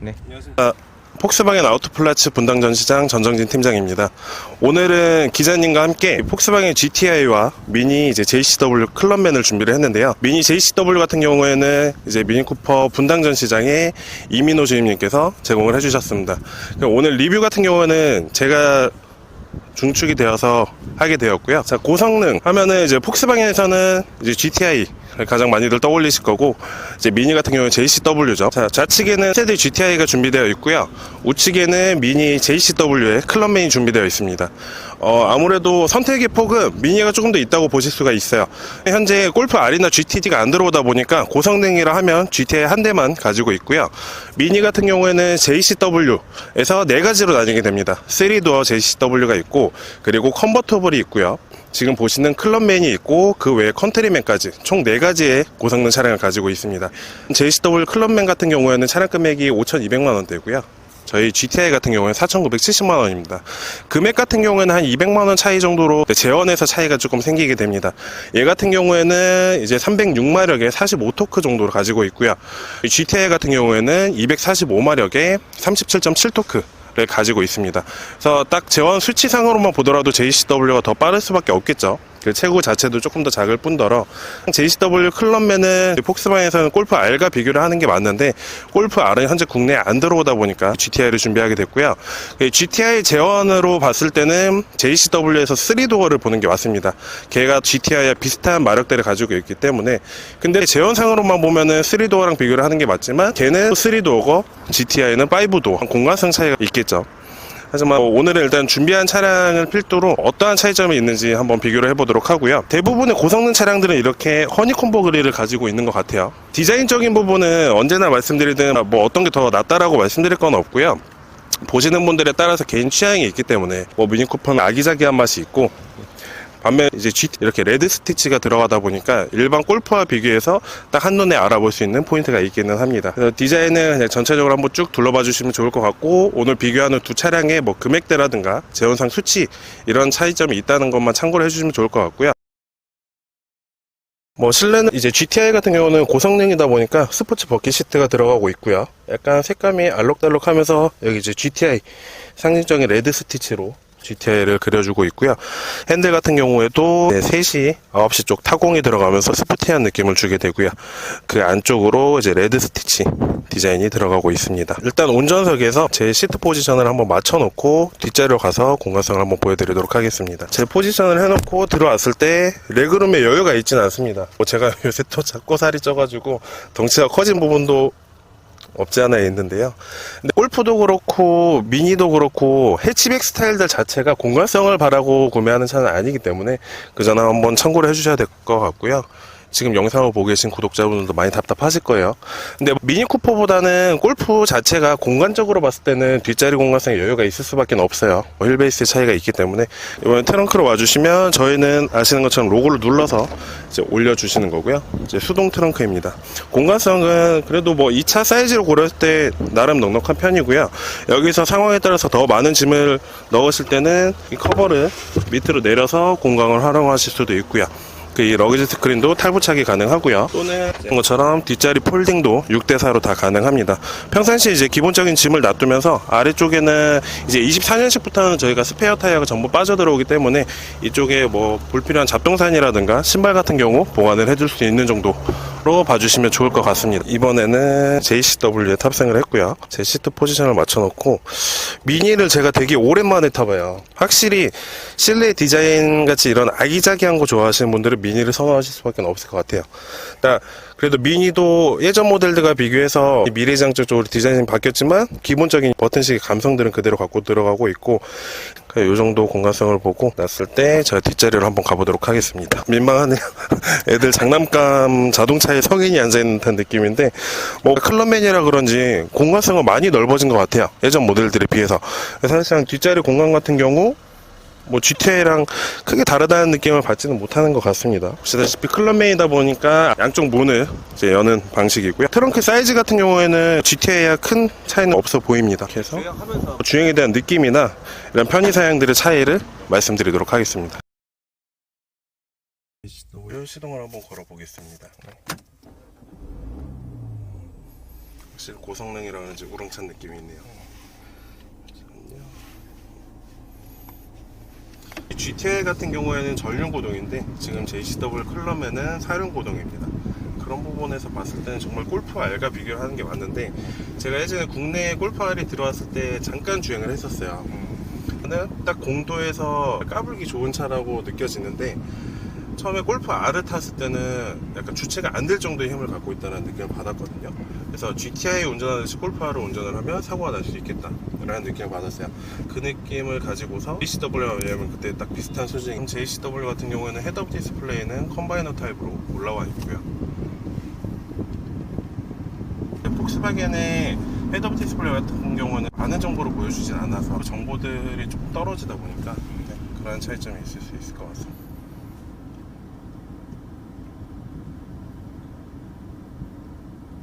네. 폭스바겐 아우토플라츠 분당 전시장 전정진 팀장입니다. 오늘은 기자님과 함께 폭스바겐 GTI와 미니 JCW 클럽맨을 준비를 했는데요. 미니 JCW 같은 경우에는 이제 미니쿠퍼 분당 전시장에 이민호 주임님께서 제공을 해주셨습니다. 오늘 리뷰 같은 경우에는 제가 중축이 되어서 하게 되었고요. 자, 고성능 하면은 이제 폭스바겐에서는 이제 GTI 가장 많이들 떠올리실 거고, 이제 미니 같은 경우는 JCW죠. 자, 좌측에는 세대 GTI가 준비되어 있고요. 우측에는 미니 JCW의 클럽맨이 준비되어 있습니다. 아무래도 선택의 폭은 미니가 조금 더 있다고 보실 수가 있어요. 현재 골프 R이나 GTD가 안 들어오다 보니까 고성능이라 하면 GTI 한 대만 가지고 있고요. 미니 같은 경우에는 JCW에서 4가지로 나뉘게 됩니다. 3도어 JCW가 있고, 그리고 컨버터블이 있고요. 지금 보시는 클럽맨이 있고, 그 외에 컨트리맨까지 총 4가지의 고성능 차량을 가지고 있습니다. JCW 클럽맨 같은 경우에는 차량 금액이 5,200만원대고요. 저희 GTI 같은 경우에는 4,970만원입니다. 금액 같은 경우에는 한 200만원 차이 정도로 재원에서 차이가 조금 생기게 됩니다. 얘 같은 경우에는 이제 306마력에 45토크 정도로 가지고 있고요. GTI 같은 경우에는 245마력에 37.7토크 를 가지고 있습니다. 그래서 딱 재원 수치상으로만 보더라도 JCW가 더 빠를 수밖에 없겠죠. 그 체구 자체도 조금 더 작을 뿐더러 JCW 클럽맨은 폭스바겐에서는 골프 R과 비교를 하는 게 맞는데, 골프 R은 현재 국내에 안 들어오다 보니까 GTI를 준비하게 됐고요. GTI 재원으로 봤을 때는 JCW에서 3도어를 보는 게 맞습니다. 걔가 GTI와 비슷한 마력대를 가지고 있기 때문에. 근데 재원상으로만 보면은 3도어랑 비교를 하는 게 맞지만, 걔는 3도어고 GTI는 5도어, 공간성 차이가 있겠죠. 하지만 오늘은 일단 준비한 차량을 필두로 어떠한 차이점이 있는지 한번 비교를 해보도록 하고요. 대부분의 고성능 차량들은 이렇게 허니콤보 그릴을 가지고 있는 것 같아요. 디자인적인 부분은 언제나 말씀드리든 뭐 어떤 게 더 낫다라고 말씀드릴 건 없고요. 보시는 분들에 따라서 개인 취향이 있기 때문에 뭐 미니쿠퍼는 아기자기한 맛이 있고, 반면 이제 GT 이렇게 레드 스티치가 들어가다 보니까 일반 골프와 비교해서 딱 한눈에 알아볼 수 있는 포인트가 있기는 합니다. 그래서 디자인은 그냥 전체적으로 한번 쭉 둘러봐 주시면 좋을 것 같고, 오늘 비교하는 두 차량의 뭐 금액대라든가 재원상 수치 이런 차이점이 있다는 것만 참고를 해주시면 좋을 것 같고요. 뭐 실내는 이제 GTI 같은 경우는 고성능이다 보니까 스포츠 버킷 시트가 들어가고 있고요. 약간 색감이 알록달록하면서 여기 이제 GTI 상징적인 레드 스티치로 GTI를 그려주고 있고요. 핸들 같은 경우에도 3시, 9시 쪽 타공이 들어가면서 스포티한 느낌을 주게 되고요. 그 안쪽으로 이제 레드 스티치 디자인이 들어가고 있습니다. 일단 운전석에서 제 시트 포지션을 한번 맞춰놓고 뒷자리로 가서 공간성을 한번 보여드리도록 하겠습니다. 제 포지션을 해놓고 들어왔을 때 레그룸에 여유가 있지는 않습니다. 제가 요새 또 작고 살이 쪄가지고 덩치가 커진 부분도 없지 않아 있는데요. 근데 골프도 그렇고 미니도 그렇고 해치백 스타일들 자체가 공간성을 바라고 구매하는 차는 아니기 때문에 그 점은 한번 참고를 해주셔야 될 것 같고요. 지금 영상을 보고 계신 구독자분들도 많이 답답하실 거예요. 근데 미니쿠퍼보다는 골프 자체가 공간적으로 봤을 때는 뒷자리 공간성에 여유가 있을 수밖에 없어요. 휠베이스의 차이가 있기 때문에. 이번에 트렁크로 와주시면 저희는 아시는 것처럼 로고를 눌러서 이제 올려주시는 거고요. 이제 수동 트렁크입니다. 공간성은 그래도 뭐 2차 사이즈로 고렸을 때 나름 넉넉한 편이고요. 여기서 상황에 따라서 더 많은 짐을 넣으실 때는 이 커버를 밑으로 내려서 공간을 활용하실 수도 있고요. 이 러기지 스크린도 탈부착이 가능하고요. 또는 이런 것처럼 뒷자리 폴딩도 6대4로 다 가능합니다. 평상시에 이제 기본적인 짐을 놔두면서 아래쪽에는 이제 24년식부터는 저희가 스페어 타이어가 전부 빠져들어오기 때문에 이쪽에 뭐 불필요한 잡동사니라든가 신발 같은 경우 보관을 해줄 수 있는 정도로 봐주시면 좋을 것 같습니다. 이번에는 JCW에 탑승을 했고요. 제 시트 포지션을 맞춰놓고 미니를 제가 되게 오랜만에 타봐요. 확실히 실내 디자인 같이 이런 아기자기한 거 좋아하시는 분들은 미니를 선호하실 수밖에 없을 것 같아요. 그래도 미니도 예전 모델들과 비교해서 미래지향적 쪽으로 디자인이 바뀌었지만 기본적인 버튼식의 감성들은 그대로 갖고 들어가고 있고, 이 정도 공간성을 보고 났을 때 제가 뒷자리로 한번 가보도록 하겠습니다. 민망하네요. 애들 장난감 자동차에 성인이 앉아있는 듯한 느낌인데, 뭐 클럽맨이라 그런지 공간성은 많이 넓어진 것 같아요. 예전 모델들에 비해서. 사실상 뒷자리 공간 같은 경우 뭐 GTI랑 크게 다르다는 느낌을 받지는 못하는 것 같습니다. 보시다시피 클럽맨이다 보니까 양쪽 문을 이제 여는 방식이고요. 트렁크 사이즈 같은 경우에는 GTI와 큰 차이는 없어 보입니다. 그래서 주행에 대한 느낌이나 이런 편의 사양들의 차이를 말씀드리도록 하겠습니다. 시동을 한번 걸어 보겠습니다. 확실히 고성능이라 그런지 우렁찬 느낌이 있네요. 이 GTI 같은 경우에는 전륜 고동인데 지금 JCW 클럽에는 사륜 고동입니다. 그런 부분에서 봤을 때는 정말 골프 R과 비교를 하는 게 맞는데, 제가 예전에 국내에 골프 R이 들어왔을 때 잠깐 주행을 했었어요. 딱 공도에서 까불기 좋은 차라고 느껴지는데, 처음에 골프 R을 탔을 때는 약간 주체가 안 될 정도의 힘을 갖고 있다는 느낌을 받았거든요. 그래서 GTI 운전하듯이 골프 R을 운전을 하면 사고가 날 수 있겠다 라는 느낌을 받았어요. 그 느낌을 가지고서 JCW와, 왜냐면 그때 딱 비슷한 소식, JCW 같은 경우에는 헤드업 디스플레이는 컴바이너 타입으로 올라와 있고요. 폭스바겐의 헤드업 디스플레이 같은 경우는 많은 정보를 보여주진 않아서 정보들이 조금 떨어지다 보니까 그런 차이점이 있을 수 있을 것 같습니다.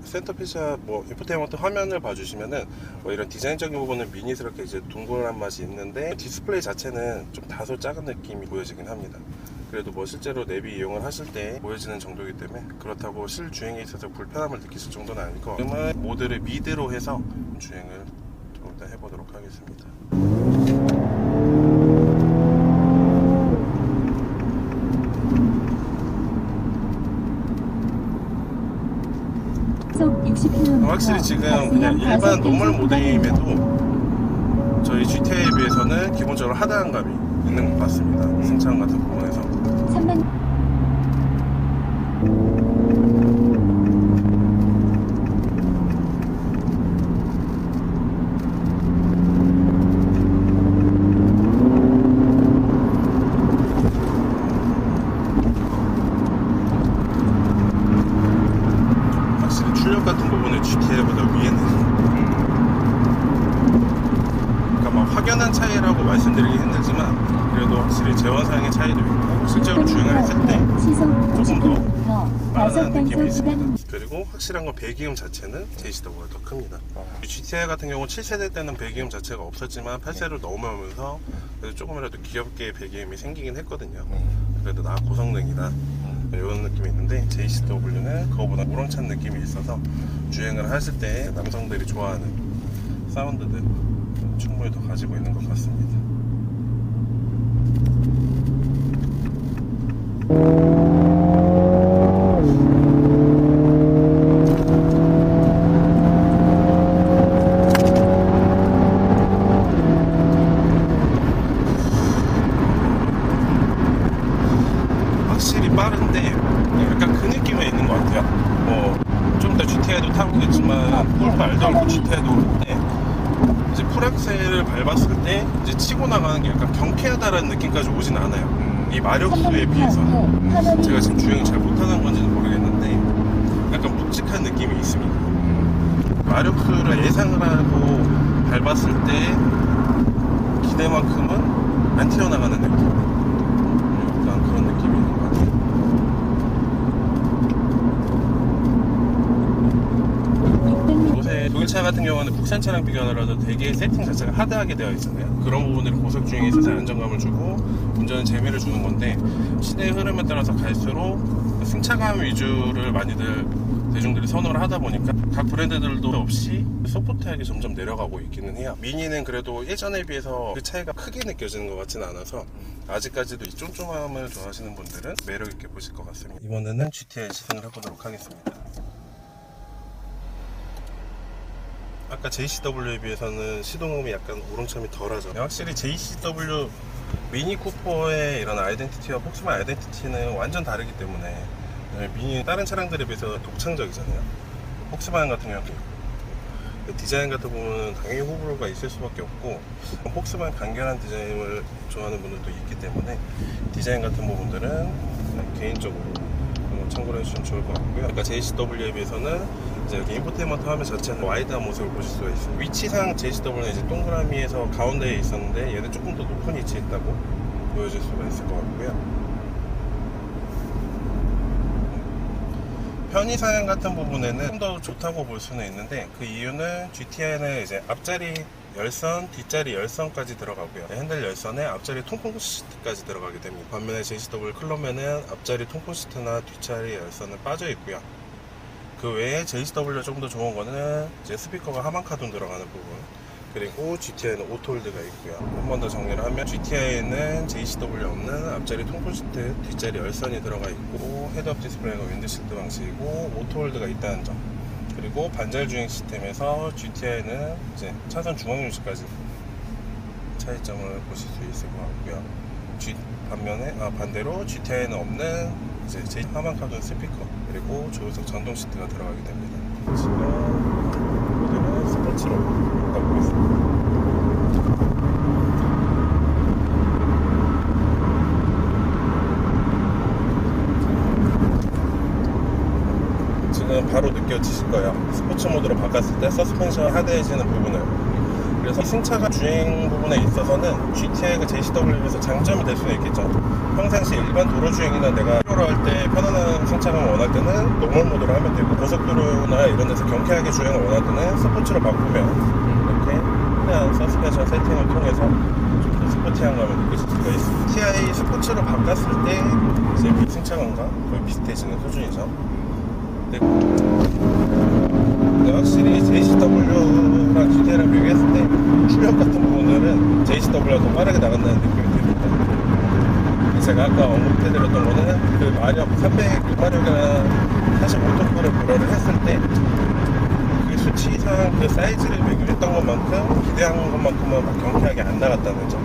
센터피시아 인포테인먼트 화면을 봐주시면은 이런 디자인적인 부분은 미니스럽게 이제 둥그란 맛이 있는데, 디스플레이 자체는 좀 다소 작은 느낌이 보여지긴 합니다. 그래도 실제로 내비 이용을 하실 때 보여지는 정도이기 때문에 그렇다고 실주행에 있어서 불편함을 느끼실 정도는 아닐 것 같고, 지금은 모드를 미드로 해서 주행을 좀 일단 해보도록 하겠습니다. 확실히 지금 그냥 일반 노멀 모드임에도 저희 GTI에 비해서는 기본적으로 하드한 감이 있는 것 같습니다. 승차감 같은 부분에서. 확실히 출력 같은 부분은 GTI보다 위에는, 그러니까 확연한 차이라고 말씀드리기 힘들지만 그래도 확실히 제원사양의 차이도 있고, 실제로 주행을 했을 때 조금 더 빠르다는 느낌이 있습니다. 그리고 확실한 건 배기음 자체는 JCW가 더 큽니다. GTI 같은 경우 7세대 때는 배기음 자체가 없었지만 8세를 넘어오면서 그래도 조금이라도 귀엽게 배기음이 생기긴 했거든요. 그래도 고성능이다 이런 느낌이 있는데, JCW는 그거보다 우렁찬 느낌이 있어서 주행을 하실 때 남성들이 좋아하는 사운드들 충분히 더 가지고 있는 것 같습니다. 확실히 빠른데 약간 그 느낌이 있는 것 같아요. 좀 더 GTI도 타보겠지만 골프 R도 알고 GTI도 오는데, 이제 풀악셀을 밟았을 때 이제 치고 나가는 게 약간 경쾌하다라는 느낌까지 오진 않아요. 이 마력수에 비해서는. 제가 지금 주행을 잘 못하는 건지는 모르겠는데 약간 묵직한 느낌이 있습니다. 마력수를 예상을 하고 밟았을 때 기대만큼은 안 튀어나가는 느낌, 약간 그런 느낌이 있는 것 같아요. 요새 독일차 같은 경우는 국산 차량 비교하더라도 되게 세팅 자체가 하드하게 되어 있잖아요. 그런 부분들이 고속 주행에 있어서 안정감을 주고 운전에 재미를 주는 건데, 시대의 흐름에 따라서 갈수록 승차감 위주를 많이들 대중들이 선호를 하다 보니까 각 브랜드들도 없이 소프트하게 점점 내려가고 있기는 해요. 미니는 그래도 예전에 비해서 그 차이가 크게 느껴지는 것 같지는 않아서 아직까지도 이 쫌쫌함을 좋아하시는 분들은 매력있게 보실 것 같습니다. 이번에는 GTI 시승을 해보도록 하겠습니다. 아까 JCW에 비해서는 시동음이 약간 우렁참이 덜하죠. 확실히 JCW 미니 쿠퍼의 이런 아이덴티티와 폭스바겐 아이덴티티는 완전 다르기 때문에, 미니 다른 차량들에 비해서 독창적이잖아요. 폭스바겐 같은 경우는 디자인 같은 부분은 당연히 호불호가 있을 수밖에 없고, 폭스바겐 간결한 디자인을 좋아하는 분들도 있기 때문에 디자인 같은 부분들은 개인적으로 참고를 해주시면 좋을 것 같고요. 그러니까 JCW에 비해서는 이제 이렇게 인포테인먼트 화면 자체는 와이드한 모습을 보실 수가 있어요. 위치상 JCW는 이제 동그라미에서 가운데에 있었는데 얘는 조금 더 높은 위치에 있다고 보여줄 수가 있을 것 같고요. 편의 사양 같은 부분에는 좀 더 좋다고 볼 수는 있는데, 그 이유는 GTI는 이제 앞자리 열선, 뒷자리 열선까지 들어가고요. 핸들 열선에 앞자리 통풍 시트까지 들어가게 됩니다. 반면에 JCW 클럽에는 앞자리 통풍 시트나 뒷자리 열선은 빠져 있고요. 그 외에 JCW가 좀 더 좋은 거는 이제 스피커가 하만 카돈 들어가는 부분, 그리고 GTI는 오토홀드가 있고요. 한 번 더 정리를 하면 GTI에는 JCW 없는 앞자리 통풍 시트, 뒷자리 열선이 들어가 있고 헤드업 디스플레이가 윈드실드 방식이고 오토홀드가 있다는 점, 그리고 반절 주행 시스템에서 GTI는 이제 차선 중앙 유지까지 차이점을 보실 수 있을 것 같고요. 반대로 GTI에는 없는 이제 하만 카돈 스피커, 그리고 조수석 전동 시트가 들어가게 됩니다. 지금 모델은 스포츠로 바꿔보겠습니다. 지금 바로 느껴지실 거예요. 스포츠 모드로 바꿨을 때 서스펜션 하드해지는 부분을. 그래서 승차가 주행 부분에 있어서는 GTI가 JCW에서 장점이 될 수는 있겠죠. 평상시 일반 도로 주행이나 내가 필요로 할 때 편안한 승차감을 원할 때는 노멀 모드로 하면 되고, 고속도로나 이런 데서 경쾌하게 주행을 원할 때는 스포츠로 바꾸면 이렇게 그냥 서스펜션 세팅을 통해서 좀 더 스포티한 감을 느끼실 수가 있습니다. TI 스포츠로 바꿨을 때 이제 승차감과 거의 비슷해지는 수준이죠. 근데 확실히 JCW랑 GTI랑 비교했을 때 출력 같은 부분들은 JCW가 더 빠르게 나간다는 느낌이 듭니다. 제가 아까 언급해드렸던 거는 그 마력 306마력이나 45토크를 불어를 했을 때 그 수치상 그 사이즈를 비교했던 것만큼 기대한 것만큼은 막 경쾌하게 안 나갔다는 점.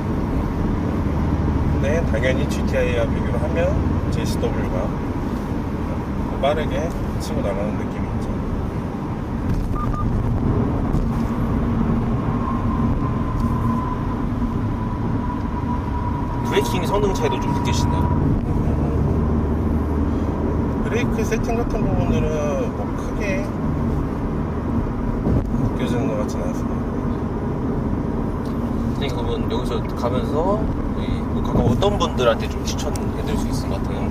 근데 당연히 GTI와 비교를 하면 JCW가 빠르게 치고 나가는 느낌이 있죠. 브레이킹 성능 차이도 좀 느끼시나요? 브레이크 세팅 같은 부분들은 뭐 크게 느껴지는 것 같지는 않습니다. 선생님, 그러면 여기서 가면서 각각 어떤 분들한테 좀 추천해드릴 수 있을 것 같아요?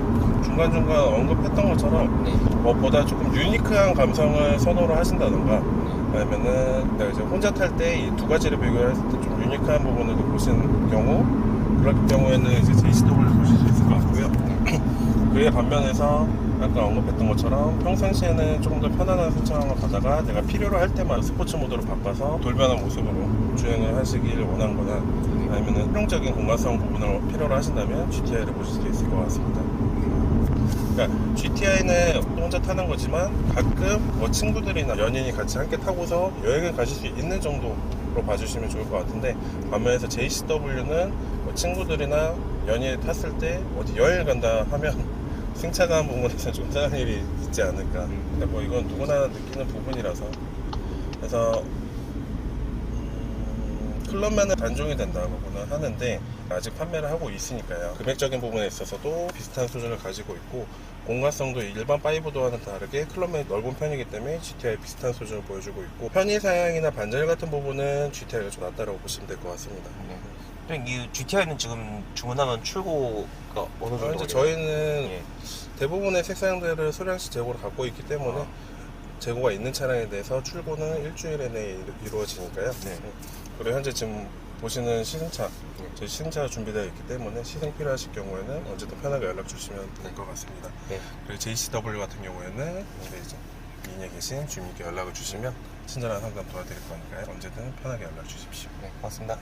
중간중간 언급했던 것처럼 네. 무엇보다 조금 유니크한 감성을 선호를 하신다던가, 아니면은 내가 이제 혼자 탈 때 이 두 가지를 비교했을 때 좀 유니크한 부분을 보시는 경우, 그럴 경우에는 이제 JCW를 보실 수 있을 것 같고요. 그에 반면에서 아까 언급했던 것처럼 평상시에는 조금 더 편안한 승차감을 가다가 내가 필요로 할 때만 스포츠 모드로 바꿔서 돌변한 모습으로 주행을 하시길 원한거나, 아니면 실용적인 공간성 부분을 필요로 하신다면 GTI를 보실 수 있을 것 같습니다. 그러니까 GTI는 혼자 타는 거지만 가끔 뭐 친구들이나 연인이 같이 함께 타고서 여행을 가실 수 있는 정도로 봐주시면 좋을 것 같은데, 반면에서 JCW는 뭐 친구들이나 연인이 탔을 때 어디 여행을 간다 하면 승차감 부분에서 좀 이상한 일이 있지 않을까. 근데 뭐 이건 누구나 느끼는 부분이라서. 그래서 클럽만은 단종이 된다고는 하는데 아직 판매를 하고 있으니까요. 금액적인 부분에 있어서도 비슷한 수준을 가지고 있고, 공간성도 일반 5도와는 다르게 클럽맨이 넓은 편이기 때문에 GTI 비슷한 수준을 보여주고 있고, 편의 사양이나 반절 같은 부분은 GTI가 좀 낫다고 보시면 될 것 같습니다. 이 GTI는 지금 주문하면 출고가 어느 정도? 이제 저희는 대부분의 색상들을 소량씩 재고를 갖고 있기 때문에 재고가 있는 차량에 대해서 출고는 일주일 내에 이루어지니까요. 그리고 현재 지금 보시는 시승차, 저희 시승차가 준비되어 있기 때문에 시승 필요하실 경우에는 언제든 편하게 연락 주시면 될 것 같습니다. 그리고 JCW 같은 경우에는 이제 미인에 계신 주민께 연락을 주시면 친절한 상담 도와드릴 거니까요. 언제든 편하게 연락 주십시오. 고맙습니다.